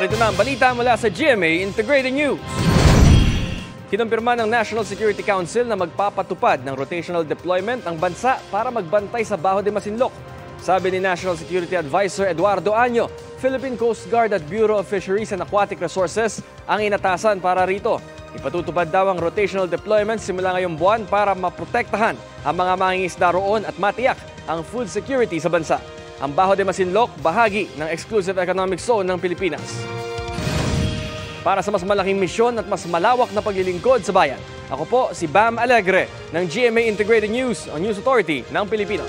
Narito na ang balita mula sa GMA Integrated News. Kinumpirma ng National Security Council na magpapatupad ng rotational deployment ng bansa para magbantay sa Bajo de Masinloc. Sabi ni National Security Advisor Eduardo Año, Philippine Coast Guard at Bureau of Fisheries and Aquatic Resources ang inatasan para rito. Ipatutupad daw ang rotational deployment simula ngayong buwan para maprotektahan ang mga mangingisda roon at matiyak ang food security sa bansa. Ang Bajo de Masinloc, bahagi ng Exclusive Economic Zone ng Pilipinas. Para sa mas malaking misyon at mas malawak na paglilingkod sa bayan, ako po si Bam Alegre ng GMA Integrated News, ang News Authority ng Pilipino.